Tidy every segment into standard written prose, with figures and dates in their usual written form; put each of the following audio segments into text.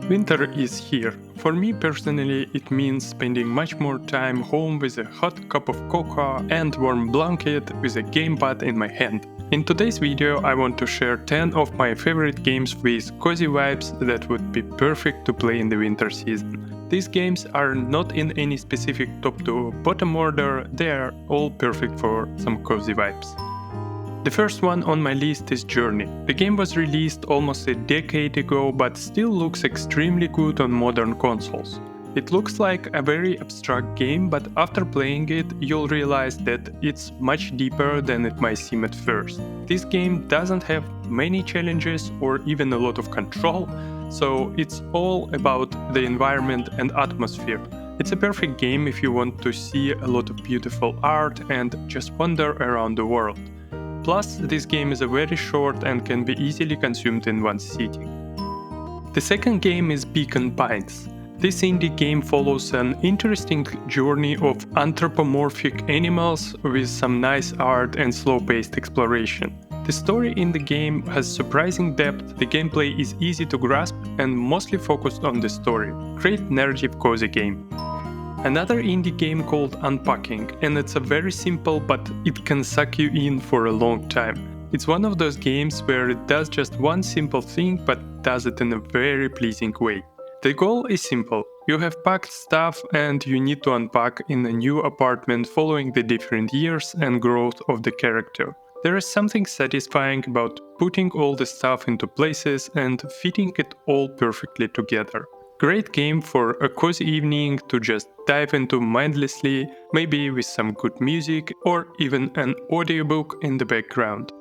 Winter is here. For me personally, it means spending much more time home with a hot cup of cocoa and warm blanket with a gamepad in my hand. In today's video, I want to share 10 of my favorite games with cozy vibes that would be perfect to play in the winter season. These games are not in any specific top to bottom order, they are all perfect for some cozy vibes. The first one on my list is Journey. The game was released almost a decade ago but still looks extremely good on modern consoles. It looks like a very abstract game, but after playing it, you'll realize that it's much deeper than it might seem at first. This game doesn't have many challenges or even a lot of control, so it's all about the environment and atmosphere. It's a perfect game if you want to see a lot of beautiful art and just wander around the world. Plus, this game is very short and can be easily consumed in one sitting. The second game is Beacon Pines. This indie game follows an interesting journey of anthropomorphic animals with some nice art and slow-paced exploration. The story in the game has surprising depth, the gameplay is easy to grasp and mostly focused on the story. Great narrative cozy game. Another indie game called Unpacking, and it's a very simple but it can suck you in for a long time. It's one of those games where it does just one simple thing but does it in a very pleasing way. The goal is simple. You have packed stuff and you need to unpack in a new apartment following the different years and growth of the character. There is something satisfying about putting all the stuff into places and fitting it all perfectly together. Great game for a cozy evening to just dive into mindlessly, maybe with some good music or even an audiobook in the background.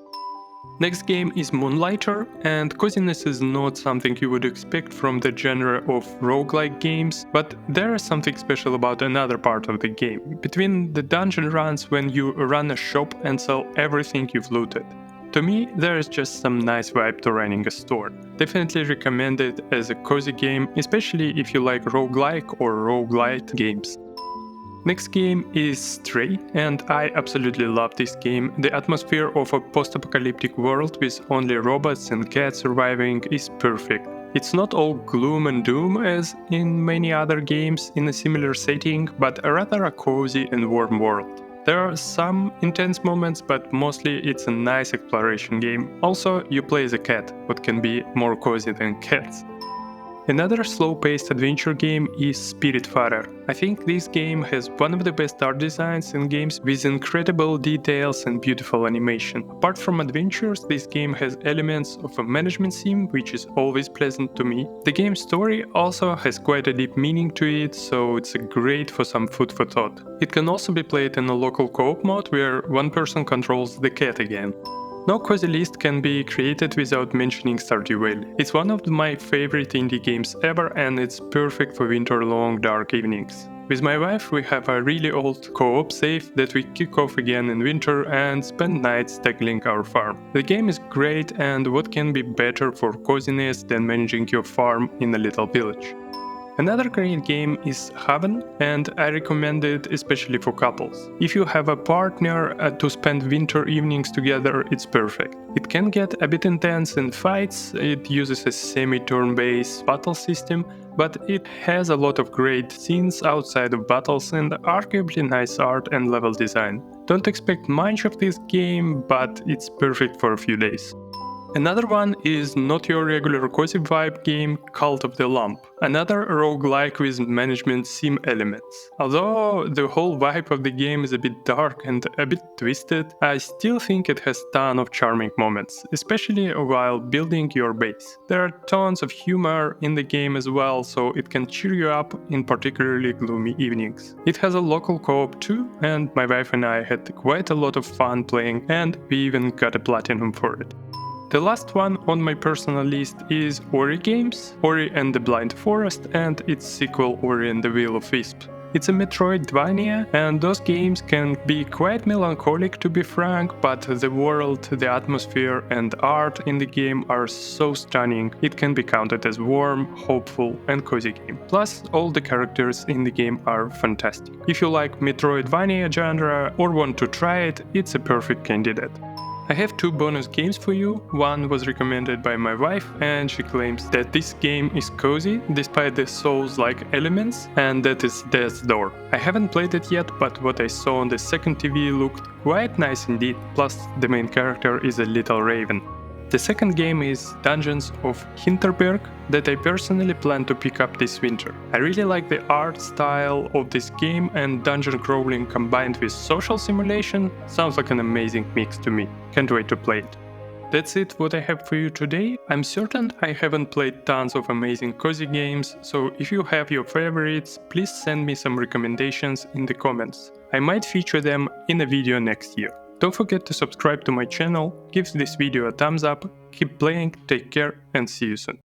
Next game is Moonlighter, and coziness is not something you would expect from the genre of roguelike games, but there is something special about another part of the game, between the dungeon runs when you run a shop and sell everything you've looted. To me, there is just some nice vibe to running a store. Definitely recommend it as a cozy game, especially if you like roguelike or roguelite games. Next game is Stray, and I absolutely love this game. The atmosphere of a post-apocalyptic world with only robots and cats surviving is perfect. It's not all gloom and doom as in many other games in a similar setting, but rather a cozy and warm world. There are some intense moments, but mostly it's a nice exploration game. Also, you play as a cat, what can be more cozy than cats. Another slow-paced adventure game is Spiritfarer. I think this game has one of the best art designs in games with incredible details and beautiful animation. Apart from adventures, this game has elements of a management sim, which is always pleasant to me. The game's story also has quite a deep meaning to it, so it's great for some food for thought. It can also be played in a local co-op mode where one person controls the cat again. No cozy list can be created without mentioning Stardew Valley. It's one of my favorite indie games ever and it's perfect for winter-long dark evenings. With my wife we have a really old co-op save that we kick off again in winter and spend nights tackling our farm. The game is great and what can be better for coziness than managing your farm in a little village. Another great game is Haven, and I recommend it especially for couples. If you have a partner to spend winter evenings together, it's perfect. It can get a bit intense in fights, it uses a semi-turn-based battle system, but it has a lot of great scenes outside of battles and arguably nice art and level design. Don't expect much of this game, but it's perfect for a few days. Another one is not your regular cozy vibe game, Cult of the Lamp, another roguelike with management sim elements. Although the whole vibe of the game is a bit dark and a bit twisted, I still think it has tons of charming moments, especially while building your base. There are tons of humor in the game as well, so it can cheer you up in particularly gloomy evenings. It has a local co-op too, and my wife and I had quite a lot of fun playing, and we even got a platinum for it. The last one on my personal list is Ori games, Ori and the Blind Forest and its sequel Ori and the Will of Wisps. It's a Metroidvania, and those games can be quite melancholic to be frank, but the world, the atmosphere and art in the game are so stunning, it can be counted as warm, hopeful and cozy game. Plus, all the characters in the game are fantastic. If you like Metroidvania genre or want to try it, it's a perfect candidate. I have two bonus games for you. One was recommended by my wife and she claims that this game is cozy despite the Souls-like elements, and that is Death's Door. I haven't played it yet, but what I saw on the second TV looked quite nice indeed, plus the main character is a little raven. The second game is Dungeons of Hinterberg that I personally plan to pick up this winter. I really like the art style of this game, and dungeon crawling combined with social simulation sounds like an amazing mix to me. Can't wait to play it. That's it what I have for you today. I'm certain I haven't played tons of amazing cozy games, so if you have your favorites, please send me some recommendations in the comments. I might feature them in a video next year. Don't forget to subscribe to my channel, give this video a thumbs up, keep playing, take care, and see you soon.